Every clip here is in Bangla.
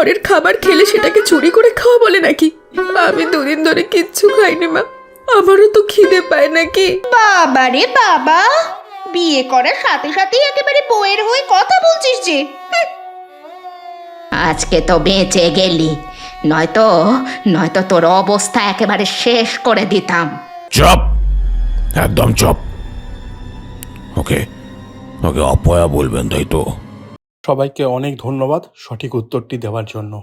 ঘরের খাবার খেলে সেটাকে চুরি করে খাওয়া বলে নাকি? আমি দুদিন ধরে কিচ্ছু খাইনি মা, আমারও তো খিদে পায় নাকি। বাবা রে বাবা, বিয়ে করার সাথে সাথে একেবারে বউয়ের হয়ে কথা বলছিস যে। আজকে তো বেঁচে গেলি, নয়তো নয়তো তোর অবস্থা একেবারে শেষ করে দিতাম। চুপ, একদম চুপ। ওকে ওকে অপয়া বলবেন, তাই তো? সবাইকে অনেক ধন্যবাদ সঠিক উত্তরটি দেওয়ার জন্য।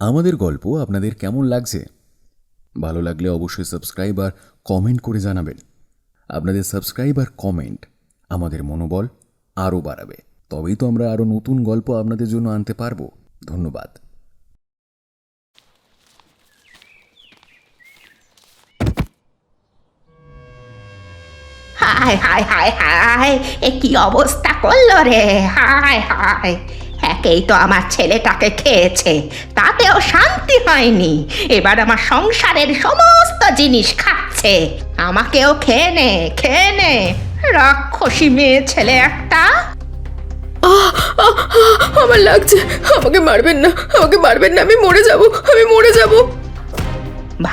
আমাদের গল্প আপনাদের কেমন লাগছে? ভালো লাগলে অবশ্যই সাবস্ক্রাইব আর কমেন্ট করে জানাবেন। আপনাদের সাবস্ক্রাইব আর কমেন্ট আমাদের মনোবল আরও বাড়াবে, তবেই তো আমরা আরও নতুন গল্প আপনাদের জন্য আনতে পারবো। ধন্যবাদ। হায় হায় হায় হায়, এ কি অবস্থা করলো রে! হায় হায়, একেই তো আমার ছেলেটাকে খেয়েছে, তাতেও শান্তি হয়নি, এবার আমার সংসারের সমস্ত জিনিস খাচ্ছে। আমাকেও খেয়ে নে, খেয়ে নে, রাক্ষসী মেয়ে ছেলে একটা। আমার লাগছে, আমাকে মারবেন না, আমাকে মারবেন না, আমি মরে যাব, আমি মরে যাব।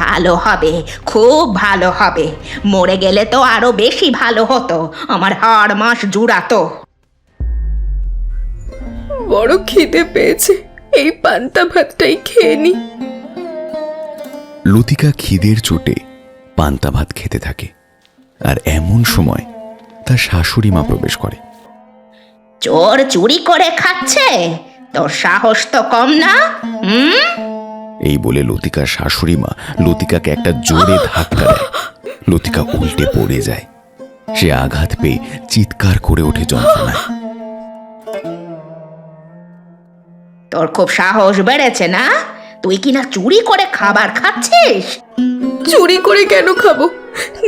ভালো হবে, খুব ভালো হবে, মরে গেলে তো আরো বেশি ভালো হতো, আমার হাড় মাস জুড়াতো। বড় খিদে পেয়েছে, এই পান্তা ভাতটাই খেয়ে নি। লতিকা খিদের চোটে পান্তা ভাত খেতে থাকে, আর এমন সময় তার শাশুড়ি মা প্রবেশ করে। চোর চুরি করে খাচ্ছে, তোর সাহস তো কম না? এই বলে লতিকার শাশুড়ি মা লতিকাকে একটা জোরে ধাক্কা দেয়। লতিকা উল্টে পড়ে যায়। সে আঘাত পেয়ে চিৎকার করে ওঠে যন্ত্রণায়। তোর খুব সাহস বেড়েছে না? তুই কিনা চুরি করে খাবার খাচ্ছিস? চুরি করে কেন খাবো?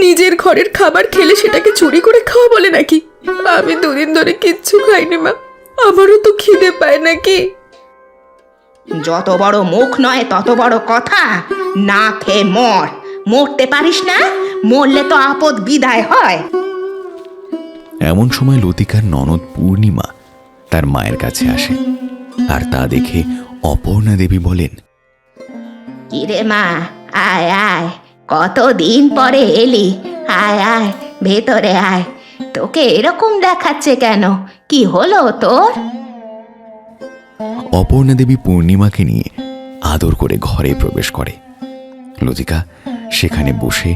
নিজের ঘরের খাবার খেলে সেটাকে চুরি করে খাওয়া বলে নাকি? আমি দুদিন ধরে কিচ্ছু খাইনি মা, আমারও তো খিদে পায় নাকি। যত বড় মুখ নয় তত বড় কথা, না খেয়ে মর। মরতে পারিস না? মরলে তো আপদ বিদায় হয়। এমন সময় লতিকার ননদ পূর্ণিমা তার মায়ের কাছে আসে, আর তা দেখে অপর্ণা দেবী বলেন, কিরে মা, আয় আয়, কতদিন পরে এলি, আয় আয়, ভেতরে আয়। তোকে এরকম দেখাচ্ছে কেন? কি হলো তোর? অপর্ণা দেবী পূর্ণিমাকে নিয়ে আদর করে ঘরে প্রবেশ করে। লতিকা সেখানে বসে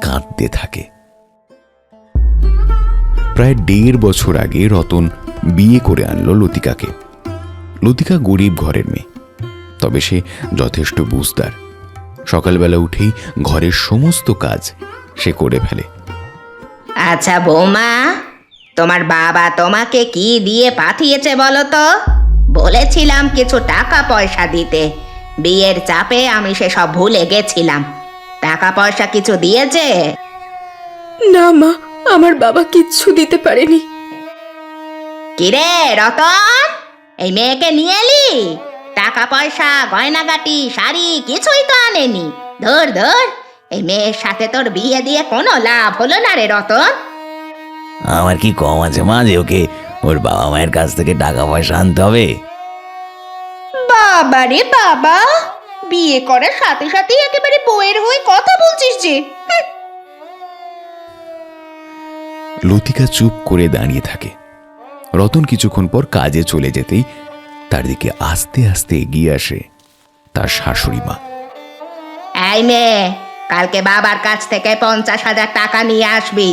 কাঁদতে থাকে। প্রায় 1.5 বছর আগে রতন বিয়ে করে আনলো লতিকাকে। লতিকা গরিব ঘরের মেয়ে, তবে সে যথেষ্ট বুঝদার। সকালবেলা উঠেই ঘরের সমস্ত কাজ সে করে ফেলে। আচ্ছা বৌমা, তোমার বাবা তোমাকে কি দিয়ে পাঠিয়েছে বলো তো? বলেছিলাম কিছু টাকা পয়সা দিতে, বিয়ের চাপে আমি সেসব ভুলে গেছিলাম। টাকা পয়সা কিছু দিয়েছে? না মা, আমার বাবা কিচ্ছু দিতে পারেনি। কিরে রতন, এই মেয়েকে নিয়ে এলি? টাকা পয়সা, গয়নাগাটি, শাড়ি কিছুই তো আনেনি। ধর ধর, এই মেয়ের সাথে তোর বিয়ে দিয়ে কোনো লাভ হলো না রে রতন। আমার কি কম আছে মা যে ওকে ওর বাবা মায়ের কাছ থেকে টাকা পয়সা আনতে হবে? বাবা রে বাবা, বিয়ে করার সাথে সাথে একেবারে বউয়ের হয়ে কথা বলছিস যে। লতিকা চুপ করে দাঁড়িয়ে থাকে। রতন কিছুক্ষণ পর কাজে চলে যেতেই তার দিকে আস্তে আস্তে এগিয়ে আসে তার শাশুড়ি মা। এই মেয়ে, কালকে বাবার কাছ থেকে 50,000 টাকা নিয়ে আসবি,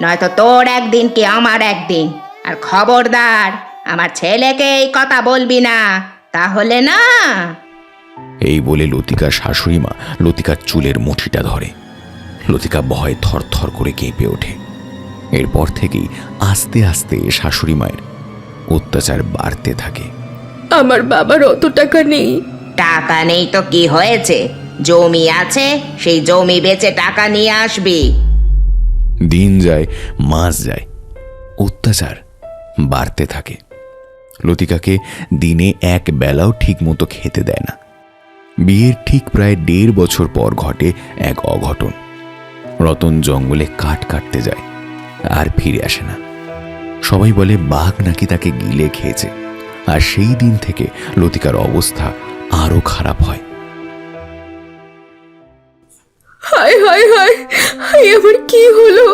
নয়তো তোর একদিন কি আমার একদিন। আর খবরদার আমার ছেলেকে এই কথা বলবি না, তাহলে না। এই বলে লতিকার শাশুড়ি মা লতিকার চুলের মুঠিটা ধরে। লতিকা ভয়ে থরথর করে কেঁপে ওঠে। এরপর থেকেই আস্তে আস্তে শাশুড়ি মায়ের অত্যাচার বাড়তে থাকে। আমার বাবার অত টাকা নেই। টাকা নেই তো কি হয়েছে? জমি আছে, সেই জমি বেচে টাকা নিয়ে আসবি। দিন যায়, মাস যায়, অত্যাচার বাড়তে থাকে। লতিকাকে দিনে এক বেলাও ঠিক মতো খেতে দেয় না। বিয়ের ঠিক প্রায় 1.5 বছর পর ঘটে এক অঘটন। রতন জঙ্গলে কাঠ কাটতে যায়, আর ফিরে আসে না। সবাই বলে বাঘ নাকি তাকে গিলে খেয়েছে। আর সেই দিন থেকে লতিকার অবস্থা আরো খারাপ হয়। হায় হায় হায় হায়, আমার কি হলো?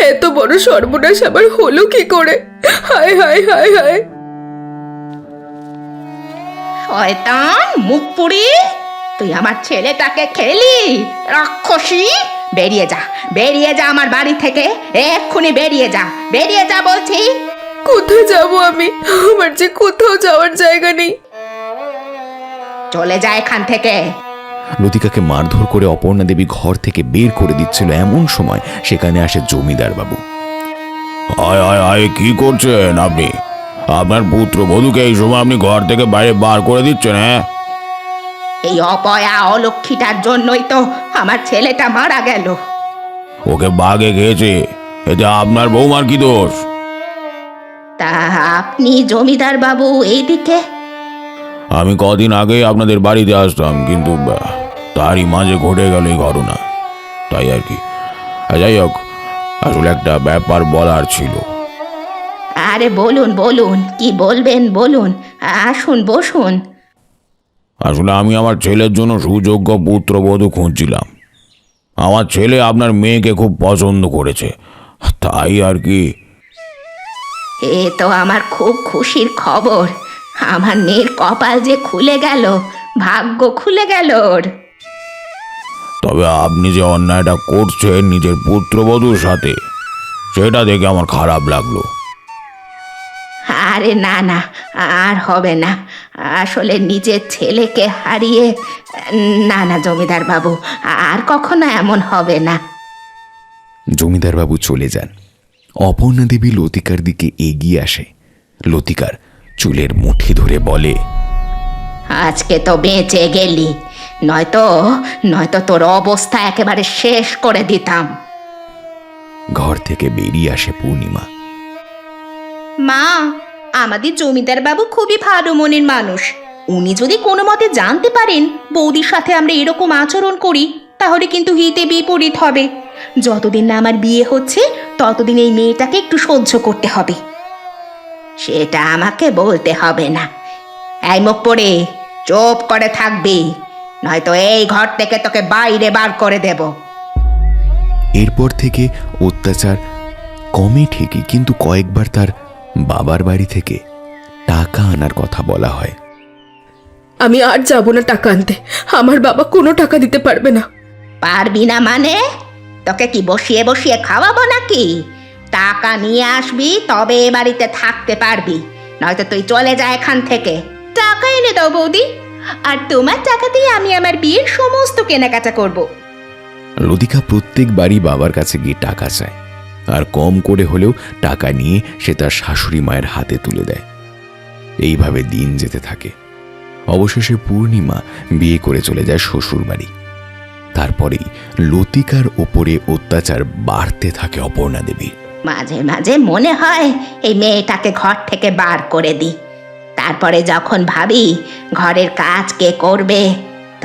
এত বড় সর্বনাশ আমার হলো কি করে? হায় হায় হায় হায়। শয়তান মুখ পুরি, তুই আমার ছেলেটাকে খেলি রাক্ষসী! বেরিয়ে যা, বেরিয়ে যা আমার বাড়ি থেকে, এক্ষুনি বেরিয়ে যা, বেরিয়ে যা বলছি। কোথায় যাব আমি? আমার যে কোথাও যাওয়ার জায়গা নেই। চলে যা এখান থেকে। লতিকাকে মারধর করে অপর্ণা দেবী ঘর থেকে বের করে দিচ্ছিল, এমন সময় সেখানে আসে জমিদার বাবু। আয় আয় আয়, কি করছেন আপনি? আপনার পুত্রবধূকে এই সময় আপনি ঘর থেকে বাইরে বার করে দিচ্ছেন? হ্যাঁ, এই অপয়া অলক্ষীটার জন্যই তো আমার ছেলেটা মারা গেল। ওকে বাঘে খেয়েছে, এতে আপনার বৌমার কি দোষ? তা আপনি জমিদার বাবু এইদিকে? আমি কদিন আগেই আপনাদের বাড়িতে আসতাম, কিন্তু তারই মাঝে ঘটে গেল এই ঘটনা, তাই আর কি। যাই হোক, আসলে একটা ব্যাপার বলার ছিল। আরে বলুন বলুন, কি বলবেন বলুন, আসুন বসুন। আসলে আমি আমার ছেলের জন্য সুযোগ্য পুত্রবধূ খুঁজছিলাম। আমার ছেলে আপনার মেয়েকে খুব পছন্দ করেছে, তাই আর কি। এ তো আমার খুব খুশির খবর। আমার মেয়ের কপাল যে খুলে গেল, ভাগ্য খুলে গেল ওর। তবে আপনি যে অন্যায়টা করছেন নিজের পুত্রবধূর সাথে, সেটা দেখে আমার খারাপ লাগলো। আরে না না, আর হবে না। আসলে নিজের ছেলেকে হারিয়ে, না না জমিদার বাবু, আর কখনো এমন হবে না। জমিদার বাবু চলে যান। অপর্ণা দেবী লতিকার দিকে এগিয়ে আসে। লতিকার চুলের মুঠি ধরে বলে, আজকে তো বেঁচে গেলি, নয়তো নয়তো তোর অবস্থা একেবারে শেষ করে দিতাম। ঘর থেকে বেরিয়ে আসে পূর্ণিমা। মা, আমাদের জমিদার বাবু খুবই ভালো মনের মানুষ। উনি যদি কোনো মতে জানতে পারেন বৌদির সাথে আমরা এরকম আচরণ করি, তাহলে কিন্তু হিতে বিপরীত হবে। যতদিন না আমার বিয়ে হচ্ছে ততদিন এই মেয়েটাকে একটু সহ্য করতে হবে। সেটা আমাকে বলতে হবে না। এই মুখ পড়ে চুপ করে থাকবি, নয়তো এই ঘর থেকে তোকে বাইরে বার করে দেব। এরপর থেকে অত্যাচার কমে ঠিকই, কিন্তু কয়েকবার তার বাবার বাড়ি থেকে টাকা আনার কথা বলা হয়। আমি আর যাব না টাকা আনতে। আমার বাবা কোনো টাকা দিতে পারবে না। পারবি না মানে? তোকে কি বসিয়ে বসিয়ে খাওয়াবো নাকি? টাকা নিয়ে আসবি, তবে এ বাড়িতে থাকতে পারবি, নয়তো তুই চলে যা এখান থেকে। টাকা এনে দাও বৌদি, আর তোমার টাকা দিয়ে আমি আমার বিয়ের সমস্ত কেনাকাটা করব। লতিকা প্রত্যেক বাড়ি বাবার কাছে গিয়ে টাকা চায়, আর কম করে হলেও টাকা নিয়ে সে তার শাশুড়ি মায়ের হাতে তুলে দেয়। এইভাবে দিন যেতে থাকে। অবশেষে পূর্ণিমা বিয়ে করে চলে যায় শ্বশুর বাড়ি। তারপরেই লতিকার ওপরে অত্যাচার বাড়তে থাকে অপর্ণা দেবী। মাঝে মাঝে মনে হয় এই মেয়েটাকে ঘর থেকে বার করে দিই, তারপরে যখন ভাবি ঘরের কাজ কে করবে,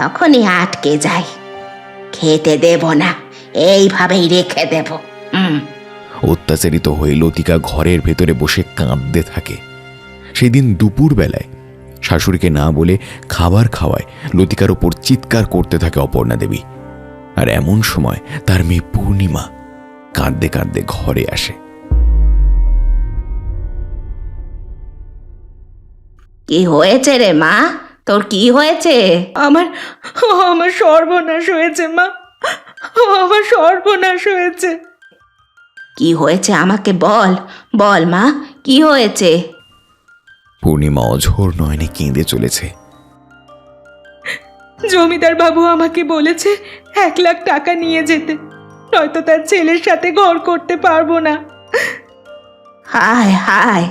তখনই আটকে যাই। খেতে দেব না, এইভাবেই রেখে দেব। অত্যাচারিত হয়ে লতিকা ঘরের ভেতরে বসে কাঁদতে থাকে। সেদিন দুপুর বেলায় শাশুড়িকে না বলে খাবার খাওয়ায় লতিকার ওপর চিৎকার করতে থাকে অপর্ণা দেবী। আর এমন সময় তার মেয়ে পূর্ণিমা কাঁদতে কাঁদতে ঘরে আসে। কি হয়েছে রে মা, তোর কি হয়েছে? আমার আমার সর্বনাশ হয়েছে মা, আমার সর্বনাশ হয়েছে। কি হয়েছে আমাকে বল, বল মা, কি হয়েছে? পূর্ণিমা অঝোর নয়নে কেঁদে চলেছে। জমিদার বাবু আমাকে বলেছে 1 লাখ টাকা নিয়ে যেতে, নয়তো তার ছেলের সাথে ঘর করতে পারবো না। হায় হায়,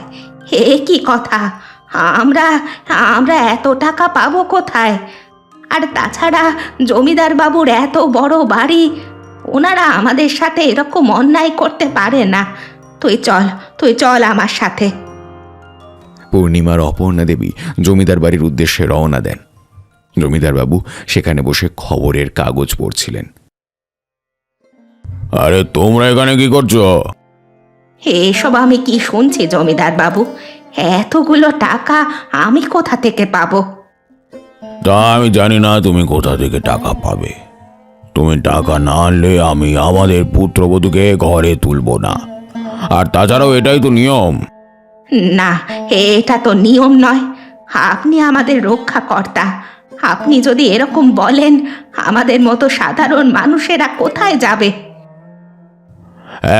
হে কি কথা! আমরা আমরা এত টাকা পাবো কোথায়? আর তাছাড়া জমিদার বাবুর এত বড় বাড়ি, ওনারা আমাদের সাথে এরকম অন্যায় করতে পারে না। তুই চল আমার সাথে। পূর্ণিমার অপর্ণা দেবী জমিদার বাড়ির উদ্দেশ্যে রওনা দেন। জমিদার বাবু সেখানে বসে খবরের কাগজ পড়ছিলেন। আরে তোমরা এখানে কি করছো? এসব আমি কি শুনছি জমিদার বাবু? এতগুলো টাকা আমি কোথা থেকে পাবো? তা আমি জানি না তুমি কোথা থেকে টাকা পাবে। তুমি টাকা না আনলে আমি আমাদের পুত্রবধূকে ঘরে তুলব না। আর তাছাড়াও এটাই তো নিয়ম। না, এটা তো নিয়ম নয়। আপনি আমাদের রক্ষাকর্তা। আপনি যদি এরকম বলেন, আমাদের মতো সাধারণ মানুষেরা কোথায় যাবে?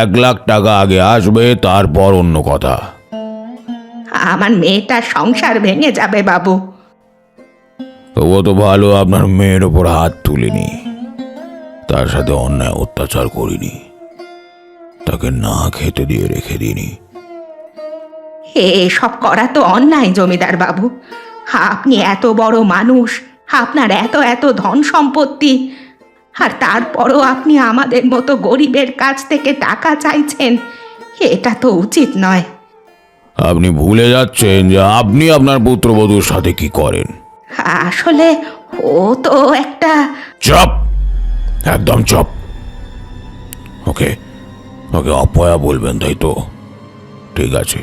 1 লাখ টাকা আগে আসবে, তারপর অন্য কথা। আমার মেয়েটার সংসার ভেঙে যাবে বাবু। তবুও তো ভালো আপনার মেয়ের ওপর হাত তুলিনি, তার সাথে অন্যায় অত্যাচার করিনি, তাকে না খেতে দিয়ে রেখে দিইনি। এসব করা তো অন্যায় জমিদার বাবু। আপনি এত বড় মানুষ, আপনার এত এত ধন সম্পত্তি, আর তারপরও আপনি আমাদের মতো গরিবের কাছ থেকে টাকা চাইছেন। এটা তো উচিত নয়। আপনি ভুলে যাচ্ছেন যে আপনি আপনার পুত্রবধূর সাথে কি করেন। আসলে ও তো একটা... চুপ, একদম চুপ। ওকে ওকে অপয়া বলবেন, তাই তো? ঠিক আছে,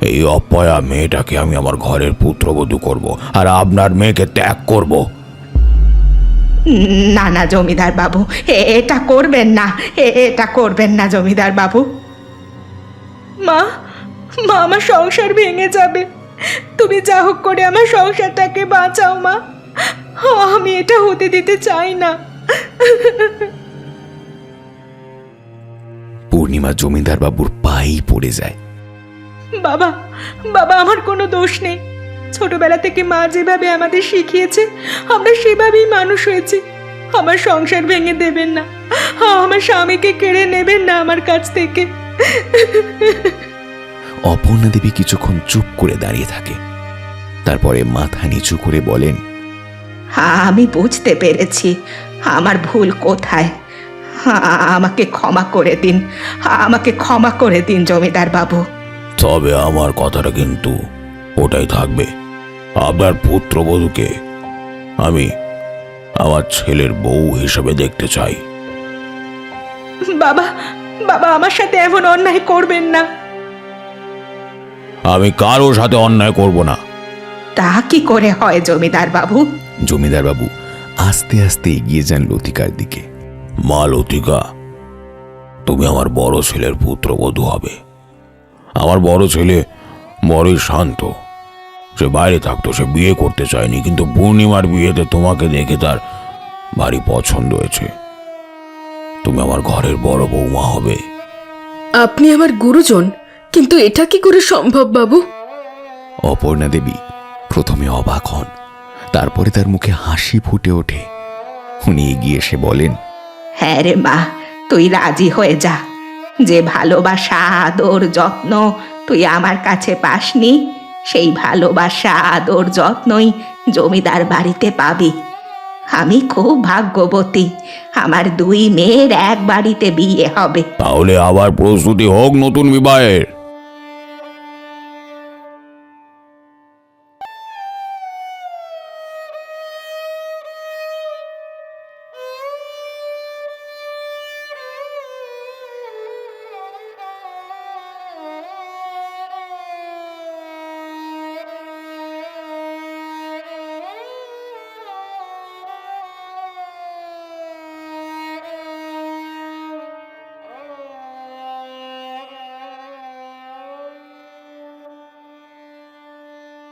এই অপয়া মেয়েটাকে আমি আমার ঘরের পুত্রবধূ করব, আর আপনার মেয়েকে ত্যাগ করব। না না জমিদার বাবু, এটা করবেন না, এটা করবেন না জমিদার বাবু। মা, মা, আমার সংসার ভেঙে যাবে। তুমি যা হোক করে আমার সংসারটাকে বাঁচাও মা। আমি এটা হতে দিতে চাই না। পূর্ণিমা জমিদার বাবুর পায়েই পড়ে যায়। বাবা, বাবা, আমার কোনো দোষ নেই। ছোটবেলা থেকে মা যেভাবে আমাদের শিখিয়েছে, আমরা সেভাবেই মানুষ হয়েছি। আমার সংসার ভেঙে দেবেন না, আমার স্বামীকে কেড়ে নেবেন না আমার কাছ থেকে। অপর্ণা দেবী কিছুক্ষণ চুপ করে দাঁড়িয়ে থাকে, তারপরে মাথা নিচু করে বলেন, আমি বুঝতে পেরেছি আমার ভুল কোথায়। আমাকে ক্ষমা করে দিন, আমাকে ক্ষমা করে দিন জমিদার বাবু। তবে আমার কথাটা কিন্তু ওটাই থাকবে, আপনার পুত্রবধূকে আমি আমার ছেলের বউ হিসেবে দেখতে চাই। বাবা, বাবা, আমার সাথে এমন অন্যায় করবেন না। আমি কারো সাথে অন্যায় করব না। তা কি করে হয় জমিদার বাবু? জমিদার বাবু আস্তে আস্তে এগিয়ে যান লতিকার দিকে। মা লতিকা, তুমি আমার বড় ছেলের পুত্রবধূ হবে। আমার বড় ছেলে বড়ই শান্ত, সে বাইরে থাকতো, সে বিয়ে করতে চায়নি, কিন্তু পূর্ণিমার বিয়েতে তোমাকে দেখে তার ভারী পছন্দ হয়েছে। তুমি আমার ঘরের বড় বৌমা হবে। আপনি আমার গুরুজন, কিন্তু এটা কি করে সম্ভব বাবু? অপর্ণা দেবী প্রথমে অবাক হন, তারপরে তার মুখে হাসি ফুটে ওঠে। উনি এগিয়ে এসে বলেন, হ্যাঁ রে মা, তুই রাজি হয়ে যা। যে ভালোবাসা, আদর, যত্ন তুই আমার কাছে পাসনি, সেই ভালোবাসা, আদর, যত্নই জমিদার বাড়িতে পাবি। আমি খুব ভাগ্যবতী, আমার 2 মেয়ের এক বাড়িতে বিয়ে হবে। তাহলে আবার প্রস্তুতি হোক নতুন বিবাহের।